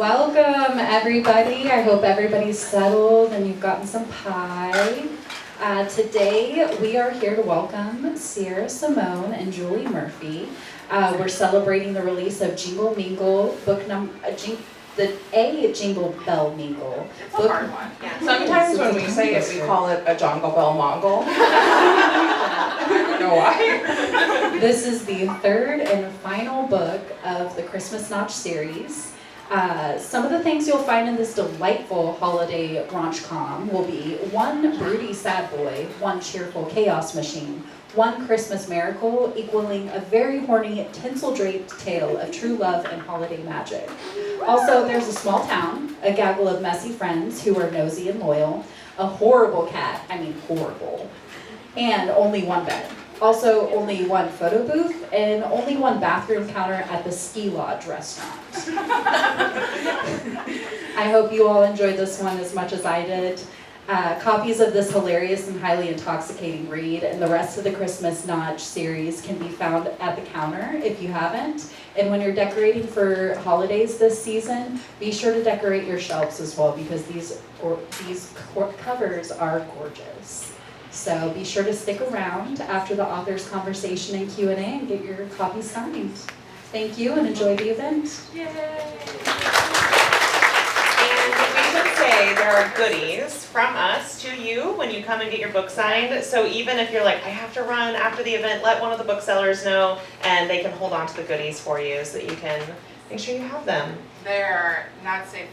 Welcome, everybody. I hope everybody's settled and you've gotten some pie. Today, we are here to welcome Sierra Simone and Julie Murphy. We're celebrating the release of Jingle Mingle, Jingle Bell Mingle. It's a hard one. Yeah. Sometimes when we say it, we call it a Jingle Bell Mingle. I don't know why. This is the third and final book of the Christmas Notch series. Some of the things you'll find in this delightful holiday rom-com will be one broody sad boy, one cheerful chaos machine, one Christmas miracle equaling a very horny, tinsel-draped tale of true love and holiday magic. Also, there's a small town, a gaggle of messy friends who are nosy and loyal, a horrible cat, horrible, and only one bed. Also, only one photo booth and only one bathroom counter at the Ski Lodge restaurant. I hope you all enjoyed this one as much as I did. Copies of this hilarious and highly intoxicating read and the rest of the Christmas Notch series can be found at the counter if you haven't. And when you're decorating for holidays this season, be sure to decorate your shelves as well because these covers are gorgeous. So be sure to stick around after the author's conversation and Q&A and get your copies signed. Thank you and enjoy the event. Yay! And we should say there are goodies from us to you when you come and get your book signed. So even if you're like, I have to run after the event, let one of the booksellers know and they can hold on to the goodies for you so that you can make sure you have them. They're not safe.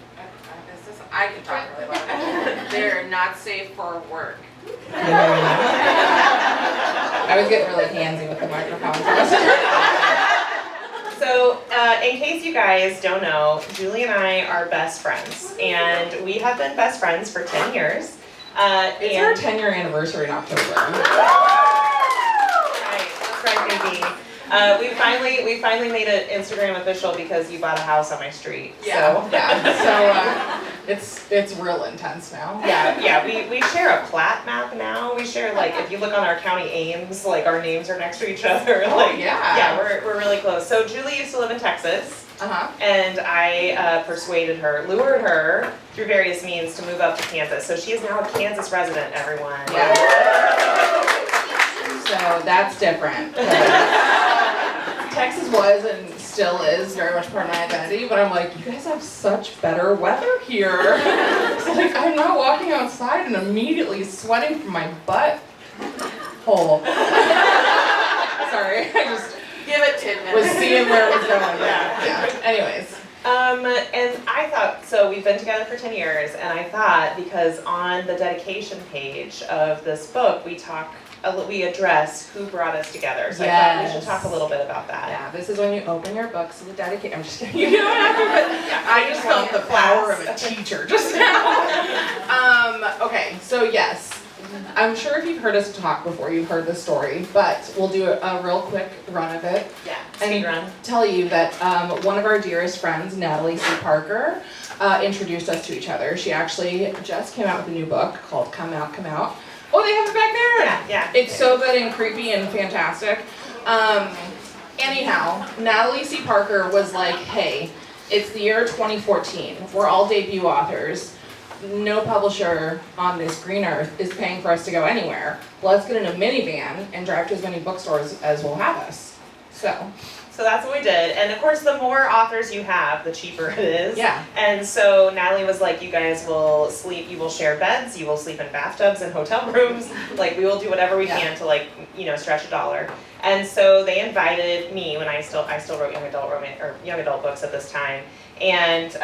I can talk really loud. They're not safe for work. I was getting really handsy with the microphone. So, in case you guys don't know, Julie and I are best friends, and we have been best friends for 10 years. It's our 10-year anniversary in October. That's right, baby. We finally made it Instagram official because you bought a house on my street. Yeah. So it's real intense now. Yeah. We share a plat map now. We share if you look on our county aims, our names are next to each other. Yeah, we're really close. So Julie used to live in Texas. Uh-huh. And I lured her through various means to move up to Kansas. So she is now a Kansas resident, everyone. Yeah. So that's different. Texas was and still is very much part of my identity, but I'm like, you guys have such better weather here. So I'm not walking outside and immediately sweating from my butt hole. Sorry, I just Give it 10 minutes. was seeing where it was going. Yeah. Anyways. And I thought, so we've been together for 10 years, and I thought because on the dedication page of this book, we address who brought us together. So I thought we should talk a little bit about that. Yeah, this is when you open your books and the dedication. I'm just kidding. You don't have to, but I just felt the power of a teacher just now. Okay, so yes. I'm sure if you've heard us talk before, you've heard this story, but we'll do a real quick run of it. Yeah, and run. Tell you that one of our dearest friends, Natalie C. Parker, introduced us to each other. She actually just came out with a new book called Come Out, Come Out. Oh, they have it back there? Yeah. It's so good and creepy and fantastic. Anyhow, Natalie C. Parker was like, hey, it's the year 2014. We're all debut authors. No publisher on this green earth is paying for us to go anywhere. Let's get in a minivan and drive to as many bookstores as will have us. So that's what we did. And of course, the more authors you have, the cheaper it is. Yeah. And so Natalie was like, you guys will sleep, you will share beds, you will sleep in bathtubs and hotel rooms. We will do whatever we can to stretch $1. And so they invited me when I still wrote young adult books at this time. And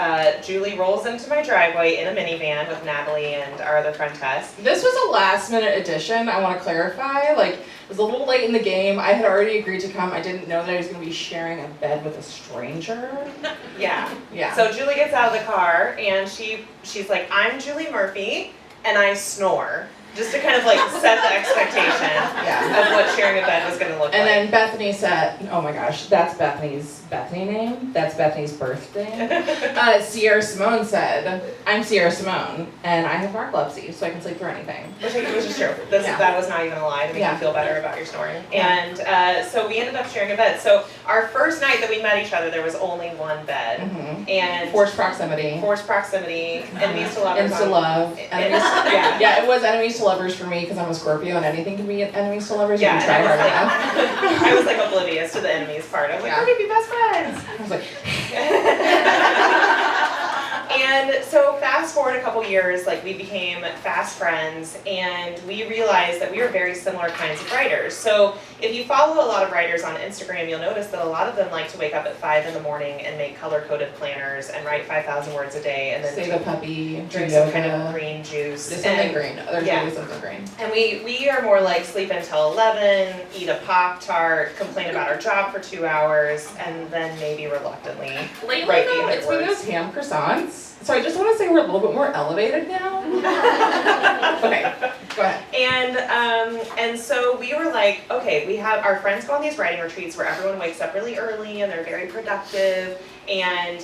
Julie rolls into my driveway in a minivan with Natalie and our other friend Tess. This was a last minute addition, I want to clarify. It was a little late in the game. I had already agreed to come. I didn't know that I was going to be sharing a bed with a stranger. Yeah. So Julie gets out of the car and she's like, I'm Julie Murphy and I snore. just to kind of like set the expectation Yeah. of what sharing a bed was gonna look And like. then Bethany said, oh my gosh, that's Bethany's name. That's Bethany's birthday. Sierra Simone said, I'm Sierra Simone, and I have narcolepsy, so I can sleep through anything. Which is true. Yeah. That was not even a lie to make Yeah. you feel better about your snoring. Yeah. And so we ended up sharing a bed. So our first night that we met each other, there was only one bed. Mm-hmm. And Forced proximity. forced proximity, enemies to lovers. Insta love. Enemies. Yeah. Yeah, it was enemies to lovers for me because I'm a Scorpio and anything can be enemies to lovers. Yeah, You can try and hard I was enough. I was like oblivious to the enemies part. I was like, Yeah. we're gonna be best friends. I was like, And so fast forward a couple years, like we became fast friends and we realized that we were very similar kinds of writers. So if you follow a lot of writers on Instagram, you'll notice that a lot of them like to wake up at 5 in the morning and make color-coded planners and write 5,000 words a day and then save a puppy, do drink some kind of yoga. green juice. There's something And- green. There's yeah. always something green. And we are more like sleep until 11, eat a Pop-Tart, complain about our job for 2 hours, and then maybe reluctantly Lately write though, the it's other been words. those ham croissants. So I just want to say we're a little bit more elevated now. Okay, go ahead. And so we were like, okay, we have our friends go on these writing retreats where everyone wakes up really early and they're very productive, and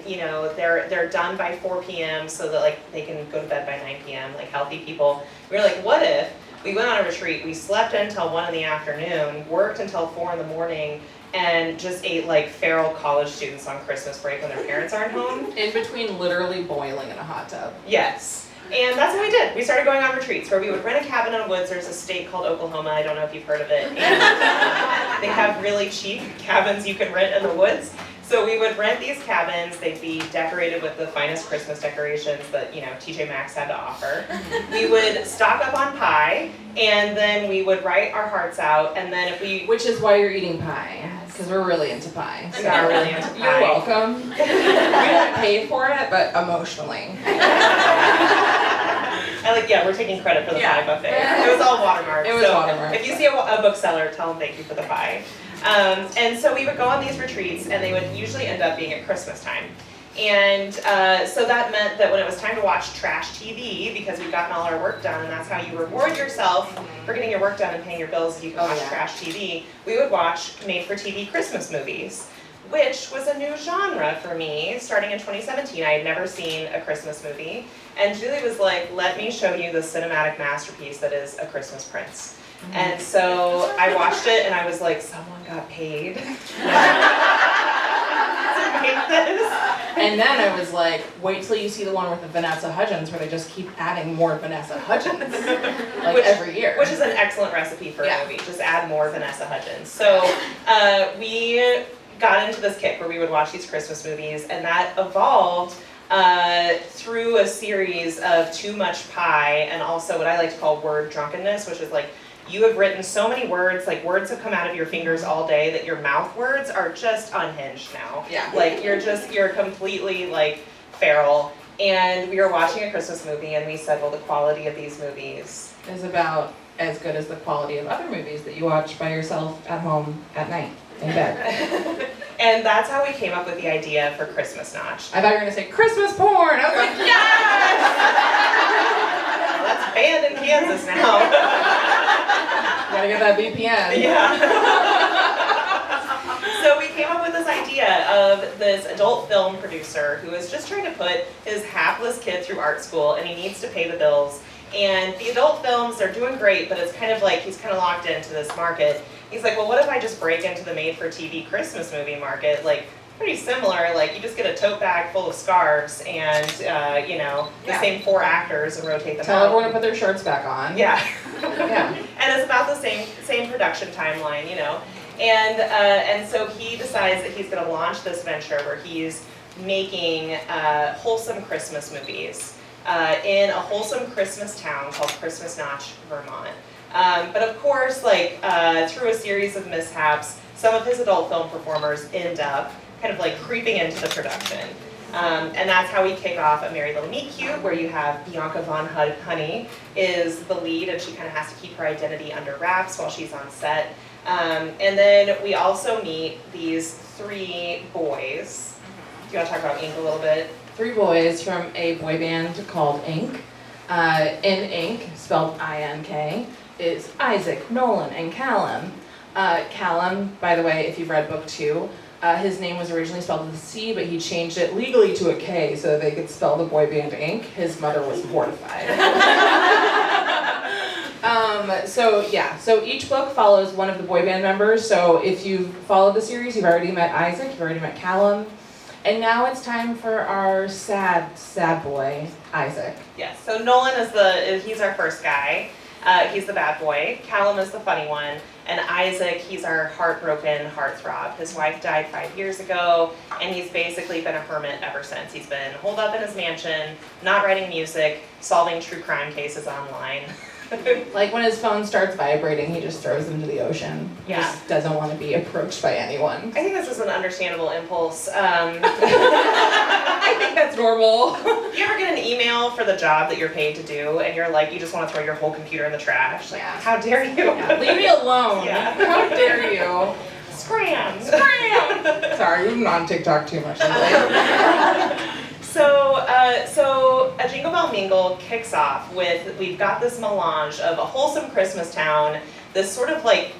you know they're done by 4 p.m. so that like they can go to bed by 9 p.m. like healthy people. We were like, what if we went on a retreat, we slept until 1 in the afternoon, worked until 4 in the morning, and just ate like feral college students on Christmas break when their parents aren't home? In between literally boiling in a hot tub. Yes. And that's what we did. We started going on retreats where we would rent a cabin in the woods. There's a state called Oklahoma. I don't know if you've heard of it. And they have really cheap cabins you can rent in the woods. So we would rent these cabins. They'd be decorated with the finest Christmas decorations that, you know, TJ Maxx had to offer. We would stock up on pie, and then we would write our hearts out. And then if we Which is why you're eating pie, because we're really into pie. We are really into pie. You're welcome. We don't pay for it, but emotionally. we're taking credit for the Yeah. pie buffet. It was all watermarked. It was so watermarked. If you see a bookseller, tell them thank you for the pie. And so we would go on these retreats, and they would usually end up being at Christmas time. And so that meant that when it was time to watch trash TV, because we'd gotten all our work done, and that's how you reward yourself for getting your work done and paying your bills, if you can Oh, watch yeah. trash TV, we would watch made-for-TV Christmas movies, which was a new genre for me. Starting in 2017, I had never seen a Christmas movie, and Julie was like, let me show you the cinematic masterpiece that is A Christmas Prince. And so I watched it and I was like, someone got paid to make this. And then I was like, wait till you see the one with the Vanessa Hudgens where they just keep adding more Vanessa Hudgens. Like Which- every year. Which is an excellent recipe for Yeah. a movie, just add more Vanessa Hudgens. So we got into this kick where we would watch these Christmas movies, and that evolved through a series of too much pie and also what I like to call word drunkenness, which is like, you have written so many words, like words have come out of your fingers all day that your mouth words are just unhinged now. Yeah. Like you're completely like feral. And we were watching a Christmas movie and we said, well, the quality of these movies. Is about as good as the quality of other movies that you watch by yourself at home at night in bed. And that's how we came up with the idea for Christmas Notch. I thought you were gonna say Christmas porn. I was like, yes! That's banned in Kansas now. Gotta get that VPN. Yeah. So we came up with this idea of this adult film producer who is just trying to put his hapless kid through art school, and he needs to pay the bills. And the adult films, they're doing great, but it's kind of like he's kind of locked into this market. He's like, well, what if I just break into the made-for-TV Christmas movie market? Like, pretty similar. Like, you just get a tote bag full of scarves and, the Yeah. same 4 actors and rotate them Tell out. everyone to put their shirts back on. Yeah. Yeah. And it's about the same production timeline, And so he decides that he's going to launch this venture where he's making wholesome Christmas movies in a wholesome Christmas town called Christmas Notch, Vermont. But of course, through a series of mishaps, some of his adult film performers end up kind of like creeping into the production. And that's how we kick off A Merry Little Meet Cute, where you have Bianca Von Honey is the lead, and she kind of has to keep her identity under wraps while she's on set. And then we also meet these 3 boys. Do you want to talk about Ink a little bit? 3 boys from a boy band called Ink. In Ink, spelled I-N-K, is Isaac, Nolan, and Callum. Callum, by the way, if you've read book 2, his name was originally spelled with a C, but he changed it legally to a K so that they could spell the boy band Ink. His mother was mortified. So each book follows one of the boy band members. So if you've followed the series, you've already met Isaac, you've already met Callum, and now it's time for our sad boy, Isaac. Yes, so Nolan he's our first guy. He's the bad boy. Callum is the funny one. And Isaac, he's our heartbroken heartthrob. His wife died 5 years ago, and he's basically been a hermit ever since. He's been holed up in his mansion, not writing music, solving true crime cases online. Like when his phone starts vibrating, he just throws them to the ocean. He Yeah. just doesn't want to be approached by anyone. I think this is an understandable impulse. I think that's normal. You ever get an email for the job that you're paid to do, and you're like, you just want to throw your whole computer in the trash? Like, Yeah. how dare you? Yeah, leave me alone. Yeah. How dare you? Scram! Sorry, we've been on TikTok too much lately. So a Jingle Bell Mingle kicks off with, we've got this melange of a wholesome Christmas town, this sort of like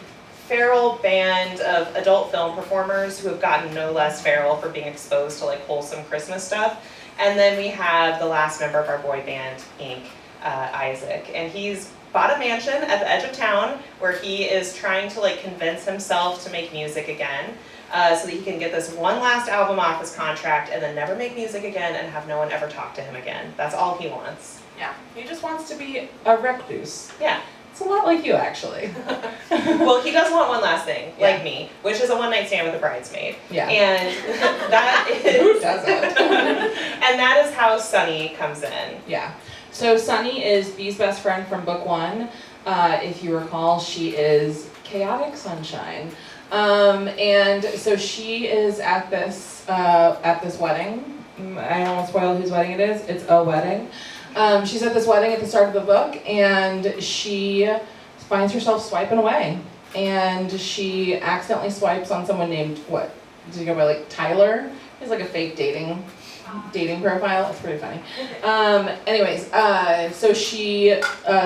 feral band of adult film performers who have gotten no less feral for being exposed to like wholesome Christmas stuff. And then we have the last member of our boy band, Ink, Isaac, and he's bought a mansion at the edge of town where he is trying to like convince himself to make music again. So that he can get this one last album off his contract and then never make music again and have no one ever talk to him again. That's all he wants. Yeah. He just wants to be a recluse. Yeah. It's a lot like you, actually. Well, he does want one last thing, Yeah. like me, which is a one-night stand with a bridesmaid. Yeah. And that Who is, doesn't? and that is how Sunny comes in. Yeah. So Sunny is Bee's best friend from book 1. If you recall, she is chaotic sunshine. And so she is at this wedding. I don't want to spoil whose wedding it is. It's a wedding. She's at this wedding at the start of the book, and she finds herself swiping away. And she accidentally swipes on someone named, what? Did you go by like Tyler? He's like a fake dating profile. It's pretty funny. So she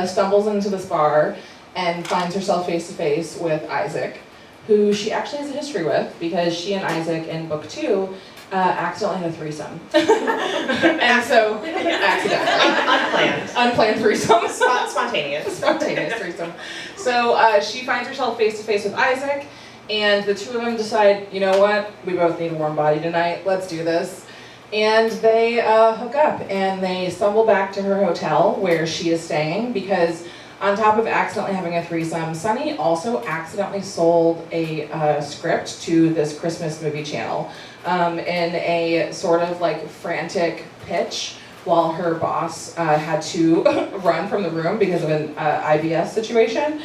stumbles into this bar and finds herself face to face with Isaac, who she actually has a history with because she and Isaac in book 2 accidentally had a threesome. And so, accidentally. Unplanned threesome. Spontaneous. Spontaneous threesome. So she finds herself face to face with Isaac, and the two of them decide, you know what, we both need a warm body tonight, let's do this. And they hook up, and they stumble back to her hotel where she is staying because on top of accidentally having a threesome, Sunny also accidentally sold a script to this Christmas movie channel in a sort of like frantic pitch while her boss had to run from the room because of an IBS situation.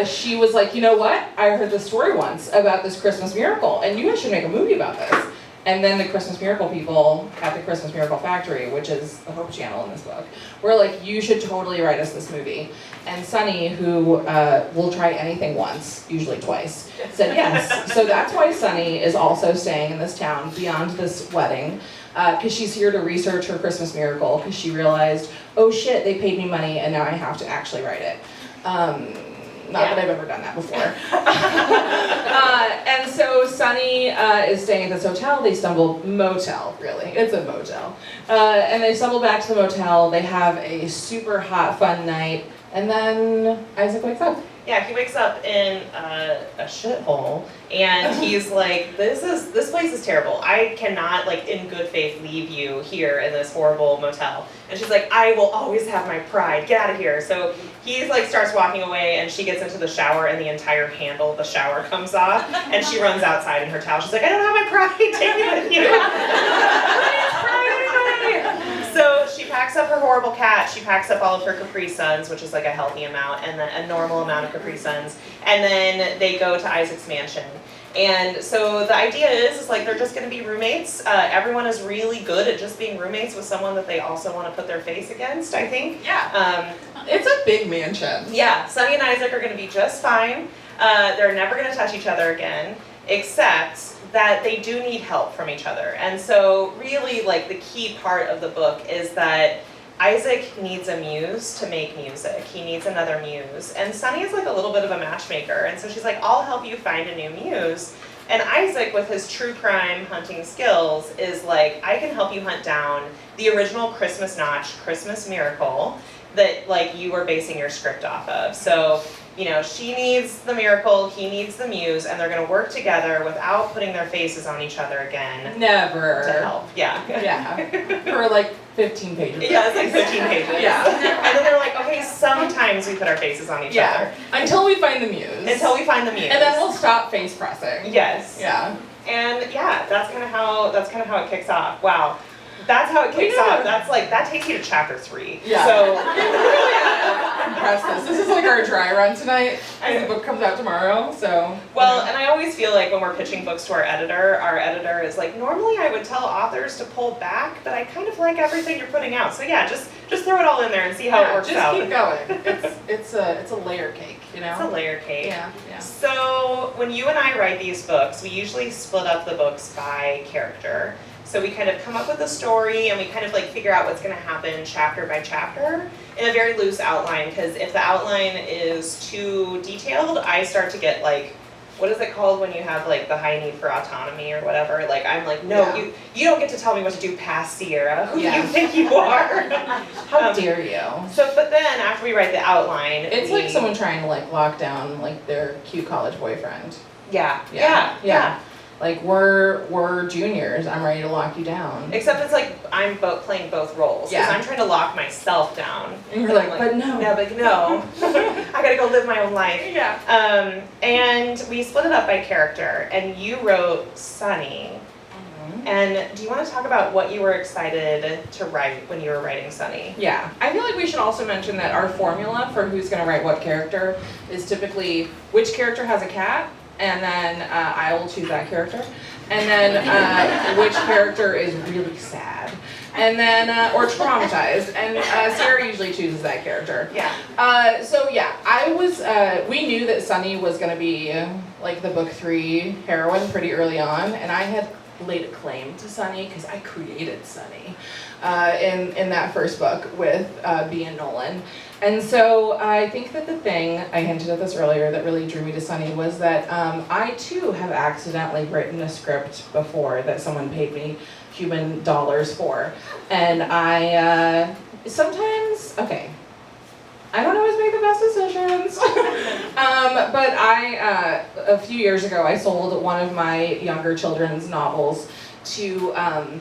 She was like, you know what? I heard this story once about this Christmas miracle, and you guys should make a movie about this. And then the Christmas Miracle people at the Christmas Miracle Factory, which is the Hope Channel in this book, were like, you should totally write us this movie. And Sunny, who will try anything once, usually twice, said yes. So that's why Sunny is also staying in this town beyond this wedding, because she's here to research her Christmas Miracle, because she realized, oh shit, they paid me money and now I have to actually write it. Not that I've ever done that before. And so Sunny is staying at this hotel. They motel, really. It's a motel. And they stumble back to the motel. They have a super hot, fun night. And then Isaac wakes up. Yeah, he wakes up in a shithole, and he's like, this place is terrible. I cannot, like, in good faith, leave you here in this horrible motel. And she's like, I will always have my pride. Get out of here. So he, like, starts walking away, and she gets into the shower, and the entire handle of the shower comes off, and she runs outside in her towel. She's like, I don't have my pride. Take me with you. So she packs up her horrible cat, she packs up all of her Capri Suns, which is like a healthy amount, and then a normal amount of Capri Suns, and then they go to Isaac's mansion. And so the idea is like they're just going to be roommates. Everyone is really good at just being roommates with someone that they also want to put their face against, I think. Yeah. It's a big mansion. Yeah, Sunny and Isaac are going to be just fine. They're never going to touch each other again, except that they do need help from each other. And so really like the key part of the book is that Isaac needs a muse to make music. He needs another muse. And Sunny is like a little bit of a matchmaker. And so she's like, I'll help you find a new muse. And Isaac, with his true crime hunting skills, is like, I can help you hunt down the original Christmas Notch, Christmas Miracle that like you were basing your script off of. So, you know, she needs the miracle, he needs the muse, and they're gonna work together without putting their faces on each other again Never. to help. Yeah. Yeah. For like 15 pages. Yeah, it's like 15 pages. Yeah. And then they're like, okay, sometimes we put our faces on each Yeah. other. Until we find the muse. Until we find the muse. And then we'll stop face pressing. Yes. Yeah. And yeah, that's kind of how it kicks off. Wow. That's how it kicks off. That's like, that takes you to chapter 3. Yeah. So Compress this. This is like our dry run tonight. The book comes out tomorrow, so. well, and I always feel like when we're pitching books to our editor is like, normally I would tell authors to pull back, but I kind of like everything you're putting out. So yeah, just throw it all in there and see how it works out. Just keep going. It's a layer cake, you know? It's a layer cake. Yeah. So when you and I write these books, we usually split up the books by character. So we kind of come up with a story and we kind of like figure out what's going to happen chapter by chapter in a very loose outline, because if the outline is too detailed, I start to get like, what is it called when you have like the high need for autonomy or whatever? Like I'm like, no, Yeah. you don't get to tell me what to do past Sierra. Who do Yeah. you think you are? How dare you? So, but then after we write the outline, It's like someone trying to like lock down like their cute college boyfriend. Yeah. Like we're juniors. I'm ready to lock you down. Except it's like I'm playing both roles. Because Yeah. I'm trying to lock myself down. And you're I'm like, but no. No, but no. I gotta go live my own life. Yeah. And we split it up by character. And you wrote Sunny. Mm-hmm. And do you want to talk about what you were excited to write when you were writing Sunny? Yeah, I feel like we should also mention that our formula for who's going to write what character is typically which character has a cat, and then I will choose that character, and then which character is really sad, and then or traumatized, and Sarah usually chooses that character. Yeah. So yeah, we knew that Sunny was going to be like the book 3 heroine pretty early on, and I had laid a claim to Sunny because I created Sunny in that first book with B and Nolan. And so I think that the thing, I hinted at this earlier, that really drew me to Sunny was that I too have accidentally written a script before that someone paid me human dollars for. And I sometimes, okay, I don't always make the best decisions. But a few years ago, I sold one of my younger children's novels to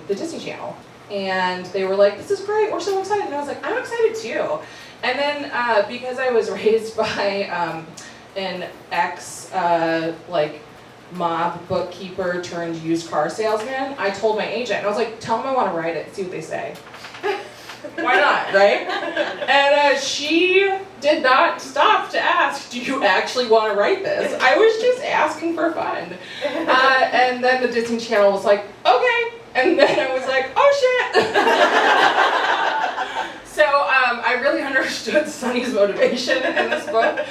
the Disney Channel. And they were like, this is great, we're so excited. And I was like, I'm excited too. And then because I was raised by an ex, mob bookkeeper turned used car salesman, I told my agent, and I was like, tell them I want to write it, see what they say. Why not, right? And she did not stop to ask, do you actually want to write this? I was just asking for fun. And then the Disney Channel was like, okay. And then I was like, oh shit. So I really understood Sunny's motivation in this book.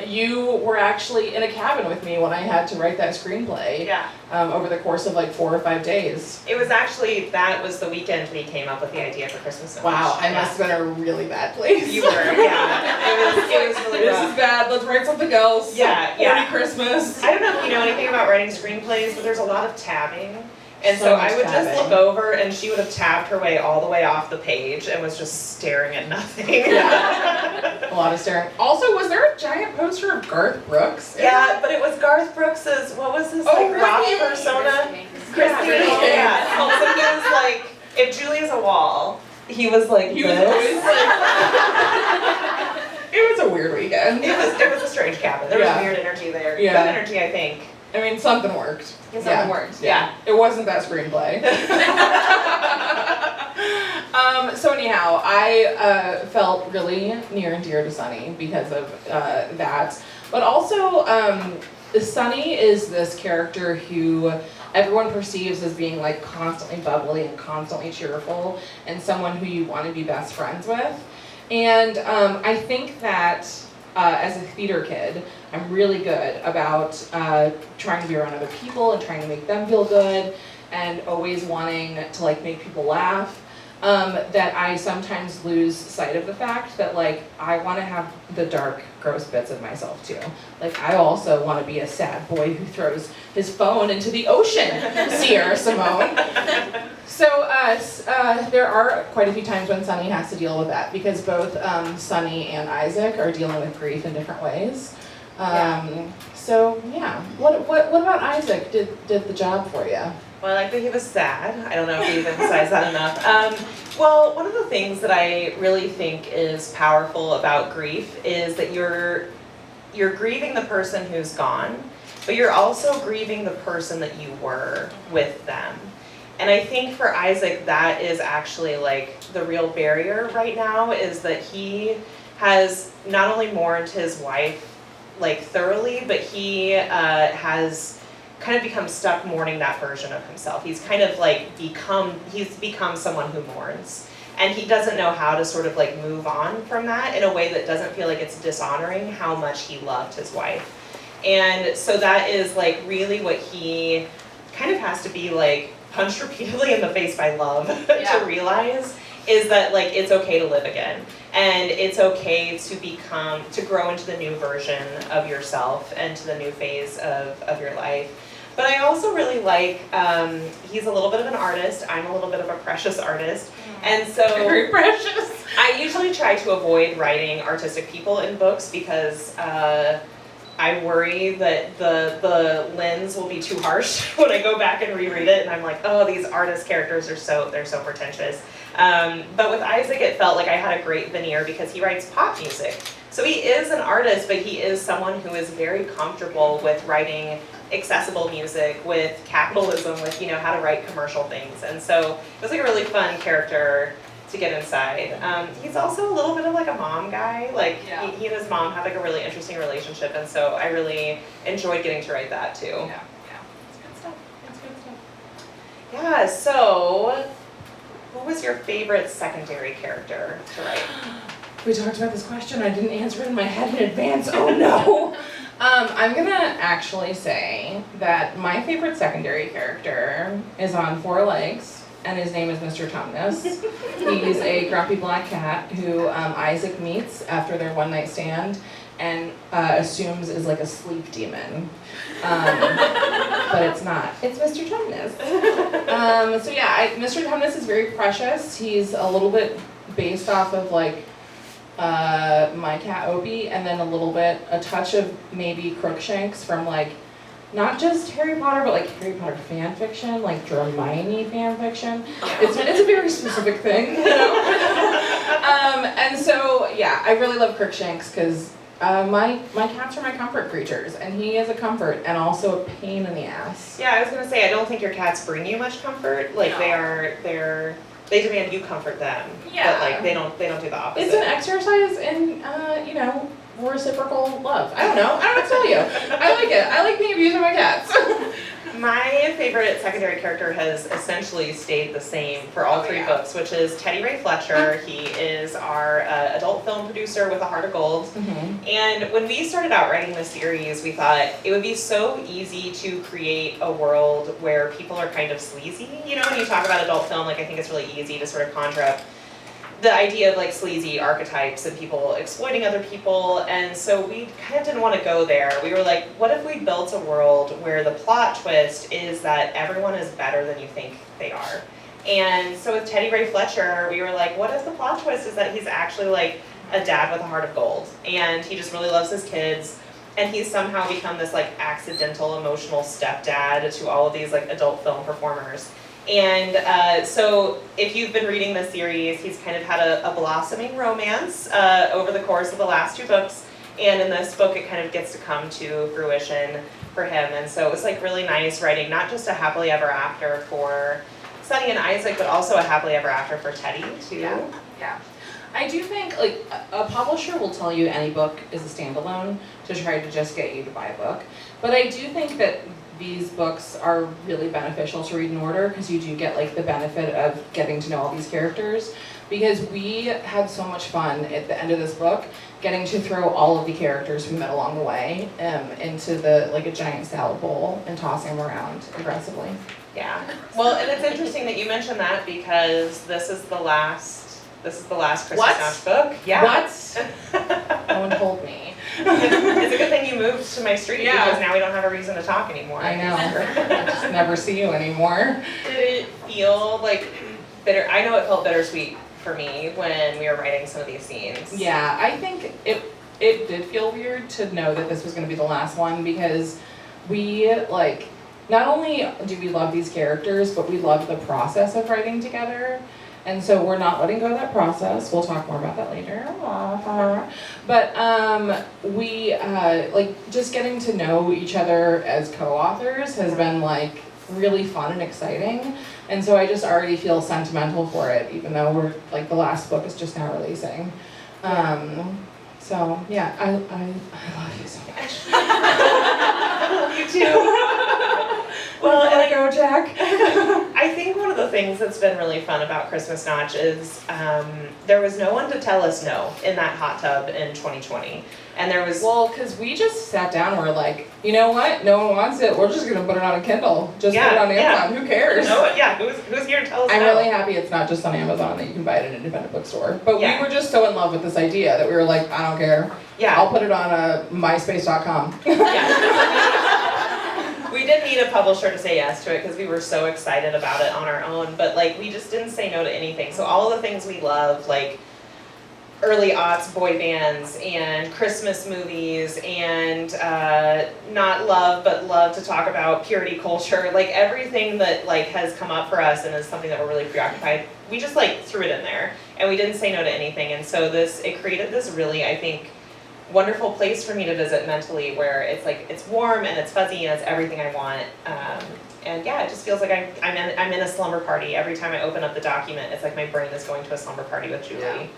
You were actually in a cabin with me when I had to write that screenplay. Yeah. Over the course of like 4 or 5 days. It was actually, that was the weekend we came up with the idea for Christmas Notch. Wow, I must have been a really bad place. You were, yeah. It was really rough. This is bad, let's write something else. Yeah. Horny Christmas. I don't know if you know anything about writing screenplays, but there's a lot of tabbing. And So so much I would just tabbing. look over and she would have tabbed her way all the way off the page and was just staring at nothing. Yeah. A lot of staring. Also, was there a giant poster of Garth Brooks? Yeah, but it was Garth Brooks's, what was his Oh, like rock really? persona? Christy. Christy. Yeah. Oh, so he was like, if Julie's a wall, he was like He was this. always like. It was a weird weekend. It was a strange cabin. There was Yeah. weird energy there. Yeah. Good energy, I think. I mean, something worked. Something worked. Yeah. It wasn't that screenplay. So anyhow, I felt really near and dear to Sunny because of that. But also, Sunny is this character who everyone perceives as being like constantly bubbly and constantly cheerful and someone who you want to be best friends with. And I think that as a theater kid, I'm really good about trying to be around other people and trying to make them feel good and always wanting to like make people laugh. that I sometimes lose sight of the fact that like I want to have the dark, gross bits of myself too. Like I also want to be a sad boy who throws his phone into the ocean, Sierra Simone. So there are quite a few times when Sunny has to deal with that because both Sunny and Isaac are dealing with grief in different ways. So yeah, what about Isaac? Did the job for you? Well, I like that he was sad. I don't know if we've emphasized that enough. Well, one of the things that I really think is powerful about grief is that you're grieving the person who's gone, but you're also grieving the person that you were with them. And I think for Isaac, that is actually like the real barrier right now, is that he has not only mourned his wife like thoroughly, but he has kind of become stuck mourning that version of himself. He's kind of like he's become someone who mourns. And he doesn't know how to sort of like move on from that in a way that doesn't feel like it's dishonoring how much he loved his wife. And so that is like really what he kind of has to be like punched repeatedly in the face by love to realize, is that like it's okay to live again. And it's okay to grow into the new version of yourself and to the new phase of your life. But I also really like, he's a little bit of an artist, I'm a little bit of a precious artist. And so Very precious. I usually try to avoid writing artistic people in books because I worry that the lens will be too harsh when I go back and reread it, and I'm like, oh, these artist characters they're so pretentious. But with Isaac, it felt like I had a great veneer because he writes pop music. So he is an artist, but he is someone who is very comfortable with writing accessible music, with capitalism, with how to write commercial things. And so it was like a really fun character to get inside. He's also a little bit of like a mom guy. Like he and his mom have like a really interesting relationship, and so I really enjoyed getting to write that too. Yeah, it's good stuff. It's good stuff. Yeah. So, who was your favorite secondary character to write? We talked about this question. I didn't answer it in my head in advance. Oh no. I'm gonna actually say that my favorite secondary character is on 4 legs, and his name is Mr. Tumnus. He's a grumpy black cat who Isaac meets after their one-night stand and assumes is like a sleep demon. But it's not. It's Mr. Tumnus. So yeah, Mr. Tumnus is very precious. He's a little bit based off of like my cat Opie, and then a touch of maybe Crookshanks from like not just Harry Potter, but like Harry Potter fan fiction, like Hermione fan fiction. It's a very specific thing, and so yeah, I really love Crookshanks because my cats are my comfort creatures, and he is a comfort and also a pain in the ass. Yeah, I was gonna say I don't think your cats bring you much comfort. Like No. they demand you comfort them. Yeah. But like they don't do the opposite. It's an exercise in reciprocal love. I don't know. I don't know what to tell you. I like it. I like being abused by my cats. My favorite secondary character has essentially stayed the same for all 3 books, which is Teddy Ray Fletcher. He is our adult film producer with a heart of gold. Mm-hmm. And when we started out writing this series, we thought it would be so easy to create a world where people are kind of sleazy. When you talk about adult film, like I think it's really easy to sort of conjure up the idea of like sleazy archetypes and people exploiting other people, and so we kind of didn't want to go there. We were like, what if we built a world where the plot twist is that everyone is better than you think they are? And so with Teddy Ray Fletcher, we were like, what if the plot twist is that he's actually like a dad with a heart of gold, and he just really loves his kids, and he's somehow become this like accidental emotional stepdad to all of these like adult film performers. And so if you've been reading this series, he's kind of had a blossoming romance over the course of the last 2 books. And in this book, it kind of gets to come to fruition for him. And so it was like really nice writing, not just a happily ever after for Sunny and Isaac, but also a happily ever after for Teddy too. Yeah. I do think like a publisher will tell you any book is a standalone to try to just get you to buy a book. But I do think that these books are really beneficial to read in order because you do get like the benefit of getting to know all these characters, because we had so much fun at the end of this book getting to throw all of the characters we met along the way into the like a giant salad bowl and tossing them around aggressively. Yeah. Well, and it's interesting that you mentioned that because this is the last Christmas What? Notch book. Yeah. What? No one told me. It's a good thing you moved to my street Yeah. because now we don't have a reason to talk anymore. I know. I just never see you anymore. Did it feel like bitter? I know it felt bittersweet for me when we were writing some of these scenes. Yeah, I think it did feel weird to know that this was going to be the last one because we like not only do we love these characters, but we love the process of writing together. And so we're not letting go of that process. We'll talk more about that later. But we like just getting to know each other as co-authors has been like really fun and exciting. And so I just already feel sentimental for it, even though we're like the last book is just now releasing. So yeah, I love you so much. I love you too. Well, and I go, Jack. I think one of the things that's been really fun about Christmas Notch is there was no one to tell us no in that hot tub in 2020. And there was... Well, because we just sat down and we're like, you know what? No one wants it. We're just going to put it on a Kindle. Just put it on Amazon. Who cares? No, yeah, who's here to tell us I'm no? really happy it's not just on Amazon that you can buy it at an independent bookstore. But Yeah. we were just so in love with this idea that we were like, I don't care. Yeah. I'll put it on myspace.com. Yeah. We did need a publisher to say yes to it because we were so excited about it on our own, but like we just didn't say no to anything. So all of the things we love, like early aughts boy bands and Christmas movies and not love but love to talk about purity culture, like everything that like has come up for us and is something that we're really preoccupied, we just like threw it in there and we didn't say no to anything. And so it created this really, I think, wonderful place for me to visit mentally where it's like it's warm and it's fuzzy and it's everything I want, and yeah, it just feels like I'm in a slumber party every time I open up the document. It's like my brain is going to a slumber party with Julie. Yeah.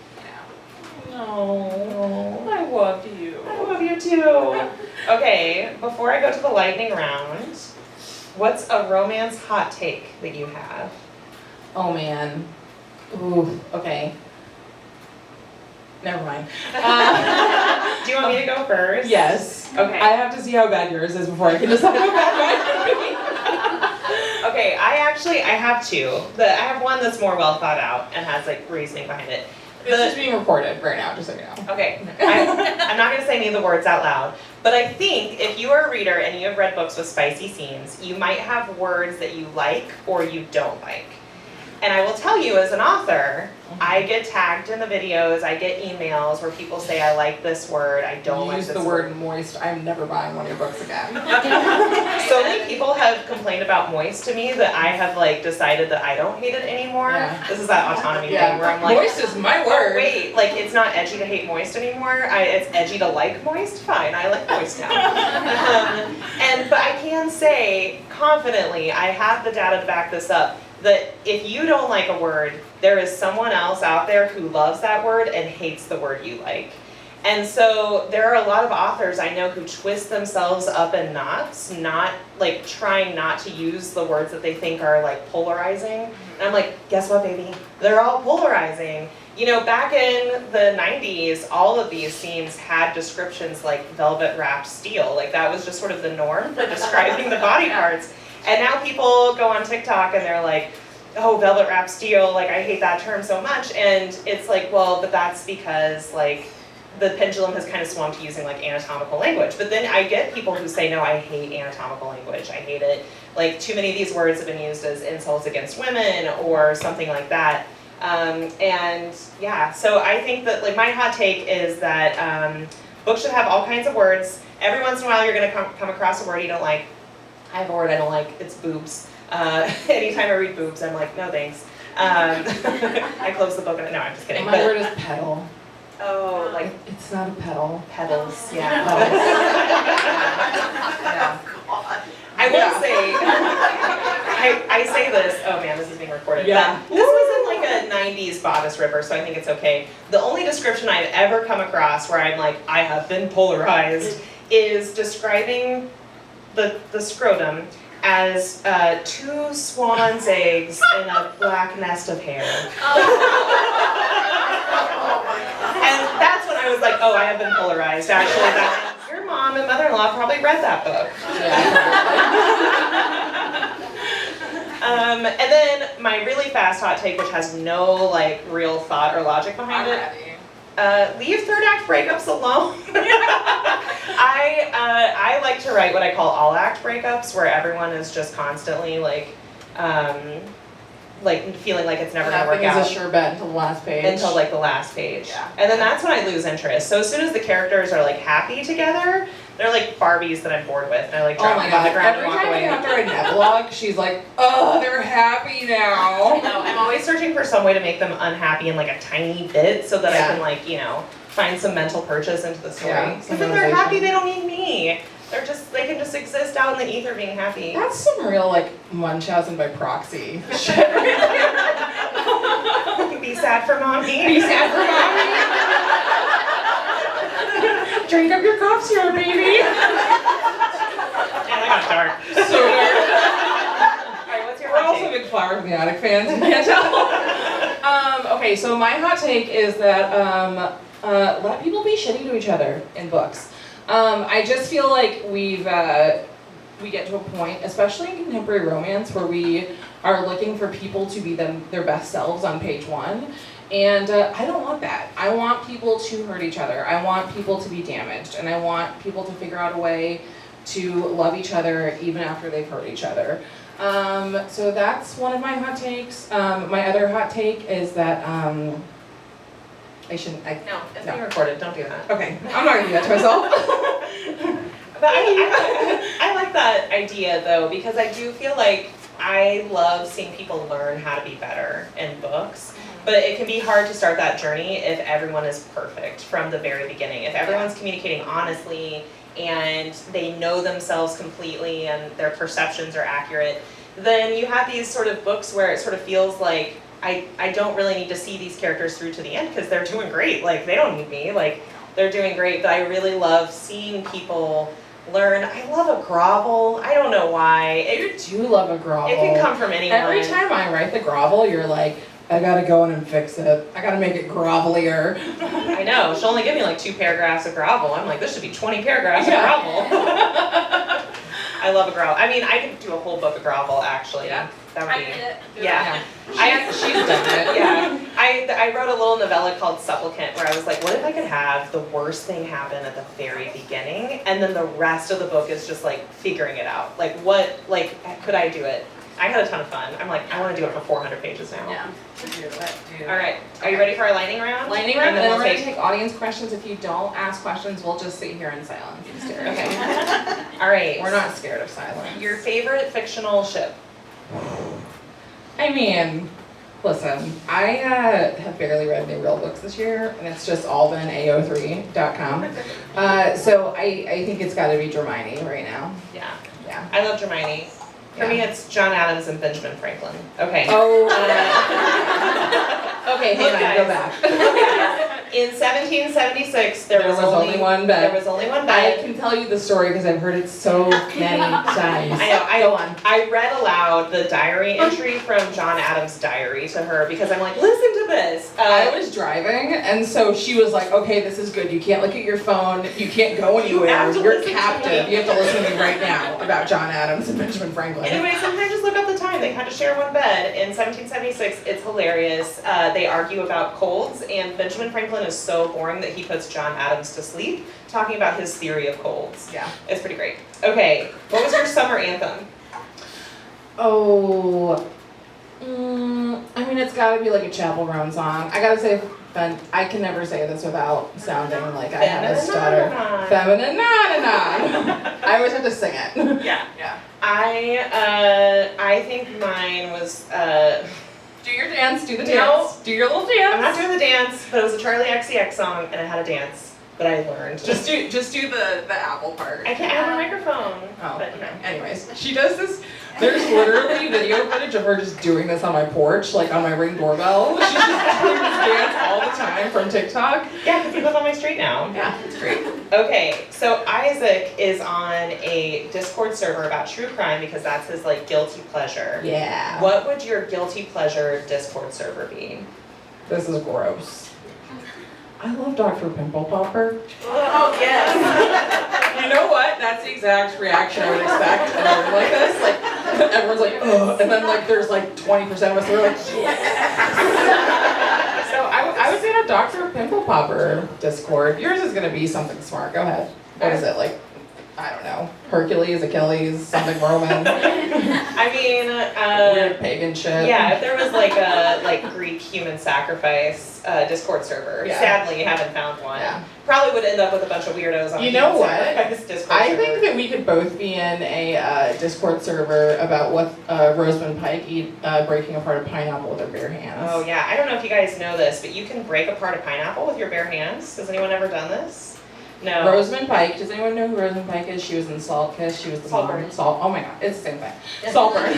No, I love you. I love you too. Okay, before I go to the lightning round, what's a romance hot take that you have? Oh man. Ooh, okay. Never mind. Do you want me to go first? Yes. Okay. I have to see how bad yours is before I can decide how bad mine would be. Okay, I have two. I have one that's more well thought out and has like reasoning behind it. This is being recorded right now, just so you know. Okay, I'm not going to say any of the words out loud, but I think if you are a reader and you have read books with spicy scenes, you might have words that you like or you don't like. And I will tell you, as an author, I get tagged in the videos, I get emails where people say, I like this word, I don't like this word. Use the word moist, I'm never buying one of your books again. So many people have complained about moist to me that I have like decided that I don't hate it anymore. Yeah. This is that autonomy thing where I'm like, moist is my word. oh, wait, like it's not edgy to hate moist anymore. It's edgy to like moist. Fine, I like moist now. But I can say confidently, I have the data to back this up, that if you don't like a word, there is someone else out there who loves that word and hates the word you like. And so there are a lot of authors I know who twist themselves up in knots, not like trying not to use the words that they think are like polarizing. And I'm like, guess what, baby? They're all polarizing. You know, back in the 90s, all of these scenes had descriptions like velvet wrapped steel. Like that was just sort of the norm for describing the body parts. And now people go on TikTok and they're like, oh, velvet wrapped steel, like I hate that term so much. And it's like, well, but that's because like the pendulum has kind of swung to using like anatomical language. But then I get people who say, no, I hate anatomical language. I hate it. Like too many of these words have been used as insults against women or something like that. And yeah, so I think that like my hot take is that books should have all kinds of words. Every once in a while you're gonna come across a word you don't like. I have a word I don't like, it's boobs. Anytime I read boobs, I'm like, no thanks. I close the book and no, I'm just kidding. My word is petal. Oh, like It's not a petal. petals, yeah. Yeah. I will say, I say this, oh man, this is being recorded. Yeah. But this was in like a 90s bodice ripper, so I think it's okay. The only description I've ever come across where I'm like, I have been polarized, is describing the scrotum as 2 swan's eggs in a black nest of hair. And that's when I was like, oh, I have been polarized. Actually, that means your mom and mother-in-law probably read that book. Yeah. And then my really fast hot take, which has no like real thought or logic behind I'm it. ready. Leave third act breakups alone. I like to write what I call all act breakups, where everyone is just constantly like feeling like it's never gonna work Nothing out is a sure bet until the last page. until like the last page. Yeah. And then that's when I lose interest. So as soon as the characters are like happy together, they're like Barbies that I'm bored with, and I like Oh drop my them on the god, ground every and walk time away. we have to write an epilogue, she's like, oh, they're happy now. No, I'm always searching for some way to make them unhappy in like a tiny bit so that I Yeah. can like, find some mental purchase into the story. Yeah, Because some if they're motivation. happy, they don't need me. They can just exist out in the ether being happy. That's some real like Munchausen by proxy shit. Be sad for mommy. Be sad for mommy. Drink up your cough syrup, baby. And I got dark. So dark. Alright, what's your We're hot also take? big Flowers in the Attic fans, you can't tell. Okay, so my hot take is that let people be shitty to each other in books. I just feel like we get to a point, especially in contemporary romance, where we are looking for people to be their best selves on page one. And I don't want that. I want people to hurt each other. I want people to be damaged. And I want people to figure out a way to love each other even after they've hurt each other. So that's one of my hot takes. My other hot take is that No, it's No. being recorded. Don't do that. Okay, I'm not gonna do that to myself. But I like that idea though, because I do feel like I love seeing people learn how to be better in books. But it can be hard to start that journey if everyone is perfect from the very beginning. If everyone's communicating honestly and they know themselves completely and their perceptions are accurate, then you have these sort of books where it sort of feels like I don't really need to see these characters through to the end because they're doing great. Like, they don't need me. Like, they're doing great. But I really love seeing people learn. I love a grovel. I don't know why. You do love a grovel. It can come from anyone. Every time I write the grovel, you're like, I gotta go in and fix it. I gotta make it grovelier. I know. She'll only give me like 2 paragraphs of grovel. I'm like, this should be 20 paragraphs Yeah. of grovel. I love a grovel. I mean, I could do a whole book of grovel, actually. Yeah. That would I be. did it. Yeah. She's done it. Yeah. I wrote a little novella called Supplicant where I was like, what if I could have the worst thing happen at the very beginning and then the rest of the book is just like figuring it out. Like, could I do it? I had a ton of fun. I'm like, I want to do it for 400 pages now. Yeah. All right. Are you ready for our lightning round? Lightning round, and then we'll we're gonna take audience questions. If you don't ask questions, we'll just sit here in silence and stare at you. Okay. All right. We're not scared of silence. Your favorite fictional ship? I mean, listen, I have barely read any real books this year, and it's just all been AO3.com. So I think it's gotta be Hermione right now. Yeah. Yeah. I love Hermione. For me, it's John Adams and Benjamin Franklin. Okay. Oh. Okay, hang Look, on, guys. go back. In 1776, there was only one bed. There was only one I bed. can tell you the story because I've heard it so many times. I know. Go on. I read aloud the diary entry from John Adams' diary to her because I'm like, listen to this. I was driving, and so she was like, okay, this is good. You can't look at your phone. You can't go anywhere. have to You're listen to captive. me. You have to listen to me right now about John Adams and Benjamin Franklin. Anyway, sometimes just look up the time. They had to share one bed in 1776. It's hilarious. They argue about colds, and Benjamin Franklin is so boring that he puts John Adams to sleep, talking about his theory of colds. Yeah. It's pretty great. Okay, what was your summer anthem? Oh, I mean, it's gotta be like a Chapel Roan song. I gotta say, I can never say this without sounding like I have a stutter. Feminine, na. I always have to sing it. Yeah. Yeah. I think mine was, Do your dance, do the No. dance. Do your little dance. I'm not doing the dance, but it was a Charlie XCX song, and I had a dance that I learned. Just do the apple part. I can't have a microphone. Oh, but, you know. okay. Anyways, she does this. There's literally video footage of her just doing this on my porch, like on my Ring doorbell. She's just doing this dance all the time from TikTok. Yeah, because he lives on my street now. Yeah, it's great. Okay, so Isaac is on a Discord server about true crime because that's his like guilty pleasure. Yeah. What would your guilty pleasure Discord server be? This is gross. I love Dr. Pimple Popper. Oh yes. You know what? That's the exact reaction I would expect in a room like this. Like, Everyone's like, ugh, and then like there's like 20% of us that are like, yeah. So I would say our Dr. Pimple Popper Discord. Yours is gonna be something smart. Go ahead. What is it like? I don't know. Hercules, Achilles, something Roman. I mean, weird pagan shit. yeah, if there was like a Greek human sacrifice Discord server, Yeah. sadly haven't found one. Yeah. Probably would end up with a bunch of weirdos on You know human what? sacrifice Discord I server. think that we could both be in a Discord server about what Rosamund Pike eat breaking apart a pineapple with her bare hands. Oh yeah, I don't know if you guys know this, but you can break apart a pineapple with your bare hands. Has anyone ever done this? No. Rosamund Pike. Does anyone know who Rosamund Pike is? She was in Salt Kiss. She was the mom in Saltburn. Salt. Oh my god, it's the same thing. Saltburn.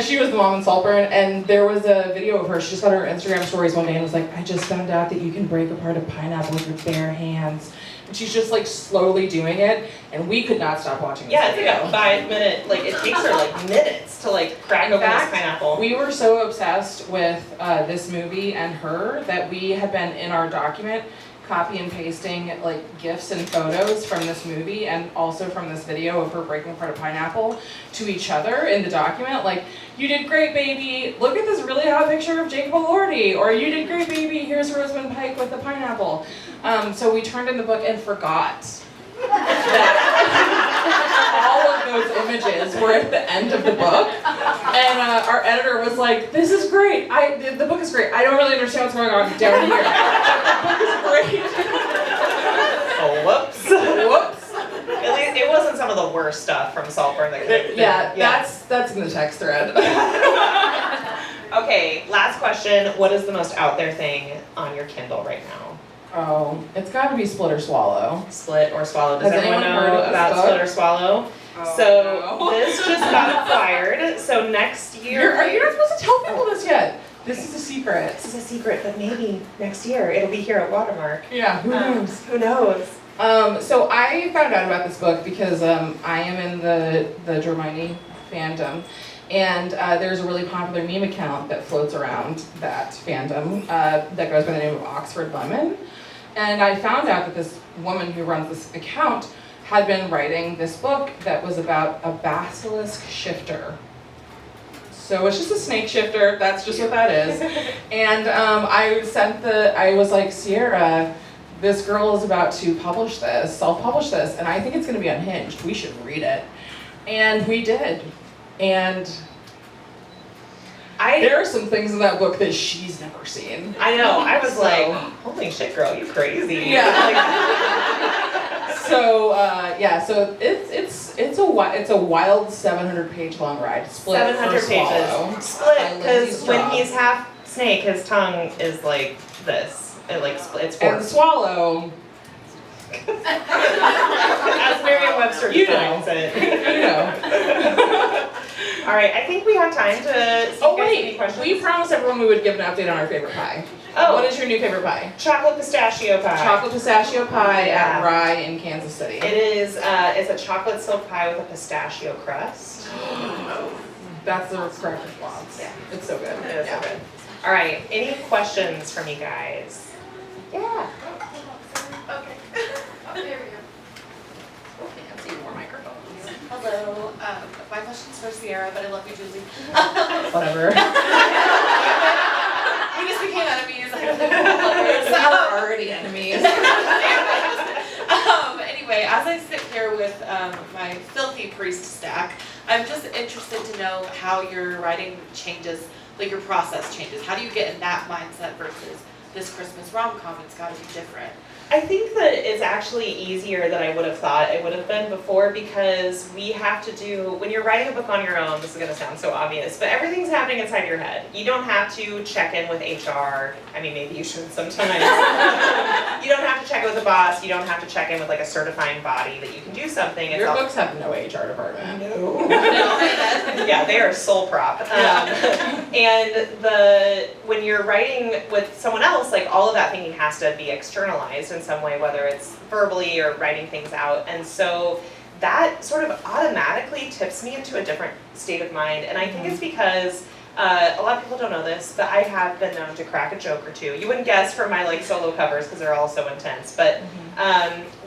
She was the mom in Saltburn, and there was a video of her. She just got her Instagram stories one day and was like, "I just found out that you can break apart a pineapple with your bare hands." And she's just like slowly doing it, and we could not stop watching this Yeah, it's video. like a 5-minute, like it takes her like minutes to like crack In open this fact, pineapple. We were so obsessed with this movie and her that we had been in our document copy and pasting like GIFs and photos from this movie and also from this video of her breaking apart a pineapple to each other in the document. Like, you did great, baby. Look at this really hot picture of Jacob Elordi. Or you did great, baby. Here's Rosamund Pike with the pineapple. So we turned in the book and forgot that all of those images were at the end of the book. And our editor was like, "This is great. The book is great. I don't really understand what's going on down here. The book is great." Oh, whoops. Whoops. At least it wasn't some of the worst stuff from Saltburn that could. Yeah, that's in the text thread. Okay, last question. What is the most out there thing on your Kindle right now? Oh, it's got to be Split or Swallow. Split or Swallow. Does Has anyone anyone know heard of this about book? Split or Swallow? Oh, So no. this just got acquired. So next year. You're not supposed to tell people this yet. This is a secret. This is a secret, but maybe next year it'll be here at Watermark. Yeah, who knows? Who knows? So I found out about this book because I am in the Hermione fandom, and there's a really popular meme account that floats around that fandom that goes by the name of Oxford Lemon, and I found out that this woman who runs this account had been writing this book that was about a basilisk shifter. So it's just a snake shifter, that's just what that is. And I was like, "Sierra, this girl is about to publish this, self-publish this, and I think it's gonna be unhinged. We should read it." And we did. And there are some things in that book that she's never seen. I know. I was So- like, holy shit, girl, you crazy. Yeah. So it's a wild 700-page long ride. Split 700 or Swallow. pages. Split, by because Lindsay when Straub. he's half snake, his tongue is like this. It like it's And forked. Swallow, As Merriam-Webster You defines it. you know. All right, I think we have time to see Oh if you guys have any wait, questions. we promised everyone we would give an update on our favorite pie. Oh. What is your new favorite pie? Chocolate pistachio pie. Chocolate pistachio pie Yeah. at Rye in Kansas City. It is. It's a chocolate silk pie with a pistachio crust. That's the correct response. Yeah. It's so good. It is Yeah. so good. All right. Any questions from you guys? Yeah. Okay. Oh, there we go. Fancy more microphones. Hello. My question's for Sierra, but I love you, Julie. Whatever. We just became enemies. I don't We're already enemies. Anyway, as I sit here with my filthy priest stack, I'm just interested to know how your writing changes, like your process changes. How do you get in that mindset versus this Christmas rom-com? It's got to be different. I think that it's actually easier than I would have thought it would have been before, because we have to do, when you're writing a book on your own, this is going to sound so obvious, but everything's happening inside your head. You don't have to check in with HR. I mean, maybe you should sometimes. You don't have to check in with the boss. You don't have to check in with like a certifying body that you can do something. It's Your all- books have no HR department. No. Yeah, they are sole prop. And when you're writing with someone else, like all of that thinking has to be externalized in some way, whether it's verbally or writing things out. And so that sort of automatically tips me into a different state of mind. And I think it's because a lot of people don't know this, but I have been known to crack a joke or two. You wouldn't guess from my like solo covers because they're all so intense. But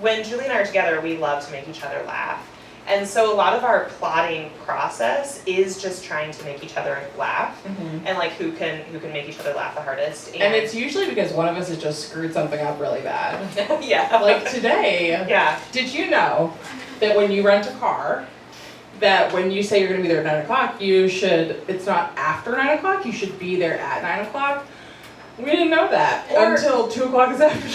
when Julie and I are together, we love to make each other laugh. And so a lot of our plotting process is just trying to make each other laugh, and like who can make each other laugh the hardest. And it's usually because one of us has just screwed something up really bad. Yeah. Like today. Yeah. Did you know that when you rent a car, that when you say you're going to be there at 9 o'clock, it's not after 9 o'clock, you should be there at 9 o'clock? We didn't know that until 2 o'clock is after.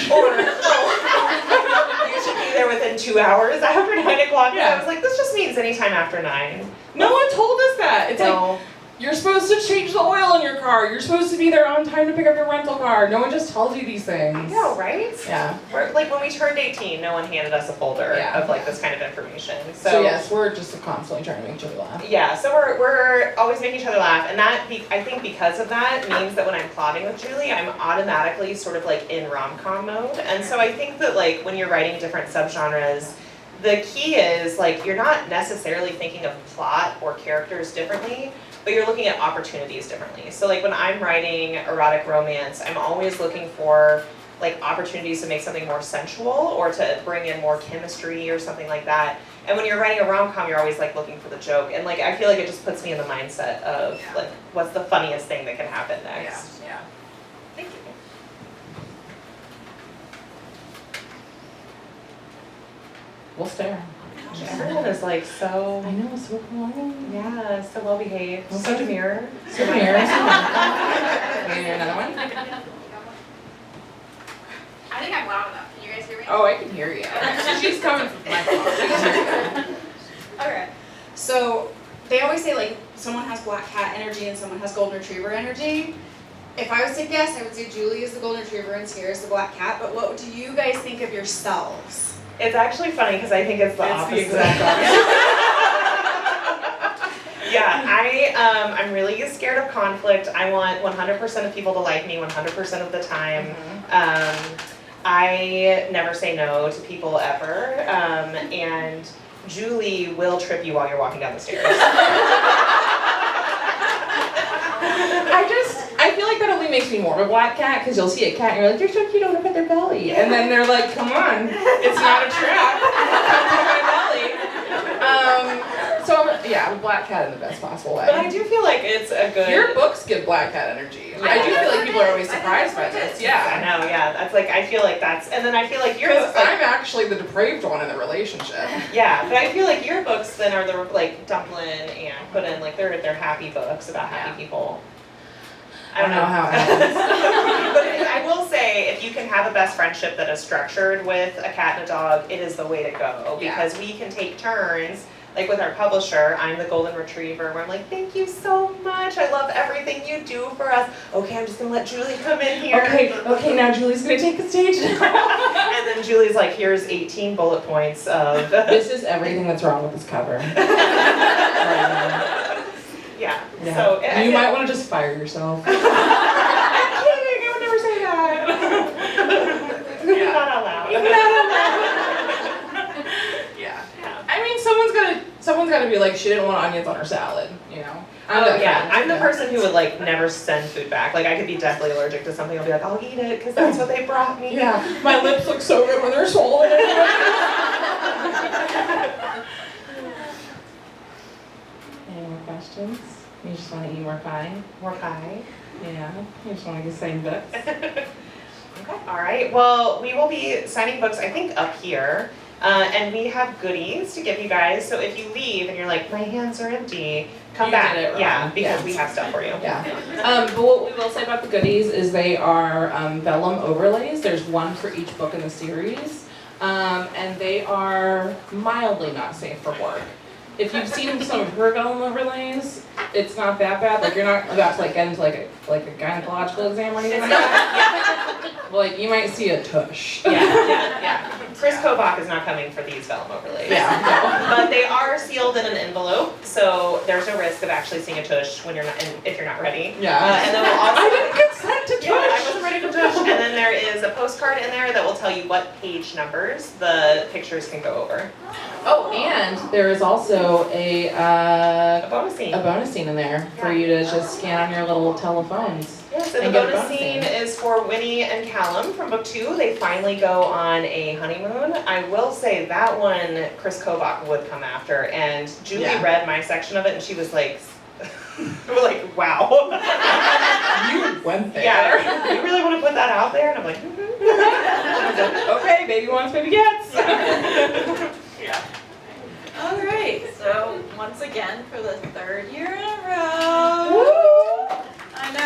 You should be there within 2 hours after 9 o'clock. Yeah. I was like, this just means anytime after 9. No one told us that. It's No. like, you're supposed to change the oil in your car. You're supposed to be there on time to pick up your rental car. No one just tells you these things. No, right? Yeah. Like when we turned 18, no one handed us a folder Yeah. of like this kind of information. So yes, we're just constantly trying to make each other laugh. Yeah, so we're always making each other laugh, and I think because of that means that when I'm plotting with Julie, I'm automatically sort of like in rom-com mode. And so I think that like when you're writing different subgenres, the key is like you're not necessarily thinking of plot or characters differently, but you're looking at opportunities differently. So like when I'm writing erotic romance, I'm always looking for like opportunities to make something more sensual or to bring in more chemistry or something like that. And when you're writing a rom-com, you're always like looking for the joke. And like I feel like it just puts me in the mindset of like what's the funniest thing that can happen next. Yeah. Thank you. We'll stare. Everyone is like so, I know, so polite. yeah, so well behaved. Well, So demure. So here. Another one? I think I'm loud enough. Can you guys hear me? Oh, I can hear you. She's coming from my phone. Okay. So they always say like someone has black cat energy and someone has golden retriever energy. If I was to guess, I would say Julie is the golden retriever and Sierra is the black cat. But what do you guys think of yourselves? It's actually funny because I think it's the opposite. the exact opposite. Yeah, I'm really scared of conflict. I want 100% of people to like me 100% of the time. I never say no to people ever. And Julie will trip you while you're walking down the stairs. I feel like that only makes me more of a black cat because you'll see a cat and you're like, they're so cute, I want to pet their belly. And then they're like, come on, it's not a trap. Come pet my belly. I'm a black cat in the best possible way. But I do feel like it's a good... Your books give black cat energy. I do feel like people are always surprised by this. I Yeah. know, yeah. That's like, I feel like that's... And then I feel like your Because books... Like, I'm actually the depraved one in the relationship. yeah, but I feel like your books then are the, like, dump in and put in, like, they're happy books about happy people. I don't know how it happens. But I will say, if you can have a best friendship that is structured with a cat and a dog, it is the way to go. Yeah. Because we can take turns, like with our publisher, I'm the golden retriever, where I'm like, thank you so much, I love everything you do for us. Okay, I'm just gonna let Julie come in here. Okay, now Julie's gonna take the stage now. And then Julie's like, here's 18 bullet points of... This is everything that's wrong with this cover. Yeah. Yeah. So You might want to just fire yourself. I'm kidding. I would never say that. Yeah. Not out loud. Yeah. I mean, someone's gotta be like, she didn't want onions on her salad, you know? Oh yeah, I'm the person who would like never send food back. Like I could be deathly allergic to something. I'll be like, I'll eat it because that's what they brought me. Yeah. My lips look so good when they're swollen. Any more questions? You just want to eat more pie? More pie. Yeah. You just want to get signed books? Okay. All right. Well, we will be signing books, I think, up here. And we have goodies to give you guys. So if you leave and you're like, my hands are empty, come You back. did it wrong. Yeah, because Yeah. we have stuff for you. Yeah. But what we will say about the goodies is they are vellum overlays. There's one for each book in the series. And they are mildly not safe for work. If you've seen some of her vellum overlays, it's not that bad. Like you're not about to like get into like a gynecological exam or anything like that. Like you might see a tush. Yeah. Chris Kobach is not coming for these vellum overlays. Yeah. But they are sealed in an envelope, so there's no risk of actually seeing a tush when you're not, if you're not ready. Yeah. And then we'll also. I didn't consent to tush. Yeah, I wasn't ready for tush. And then there is a postcard in there that will tell you what page numbers the pictures can go over. Oh, and there is also A bonus scene. a bonus scene in there for you to just scan on your little telephones. Yeah, Yes, and And the get a bonus bonus scene scene. is for Winnie and Callum from book 2. They finally go on a honeymoon. I will say that one, Chris Kovach would come after, and Julie Yeah. read my section of it, and she was like, we're like, wow. You went there. Yeah, you really want to put that out there? And I'm like, Okay, baby wants, baby gets. yeah. All right, so once again, for the 3rd year in a row. I know.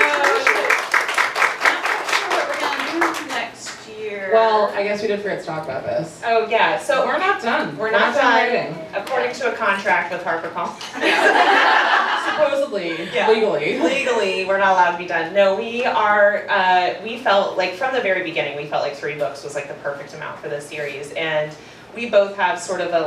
Not quite sure what we're gonna do next year. Well, I guess we did forget to talk about this. Oh, yeah, so We're not done. We're not done. writing. according to a contract with HarperCollins, Supposedly, Yeah. legally. legally, we're not allowed to be done. No, we are, we felt like from the very beginning, we felt like 3 books was like the perfect amount for this series. And we both have sort of a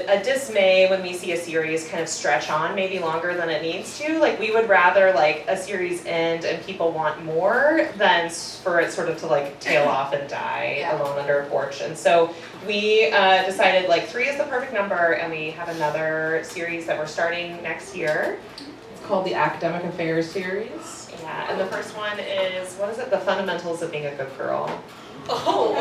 a dismay when we see a series kind of stretch on maybe longer than it needs to. Like we would rather like a series end and people want more than for it sort of to like tail off and die alone under a porch. And so we decided like 3 is the perfect number, and we have another series that we're starting next year. It's called the Academic Affairs series. Yeah, and the first one is, what is it? The Fundamentals of Being a Good Girl. Oh.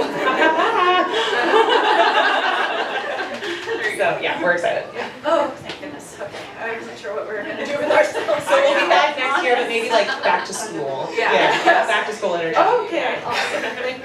So yeah, we're excited. Oh, thank goodness. Okay, I wasn't sure what we were gonna do with ourselves. So we'll be back next year, but maybe like back to school. Yeah. Back to school energy. Okay, awesome. Thank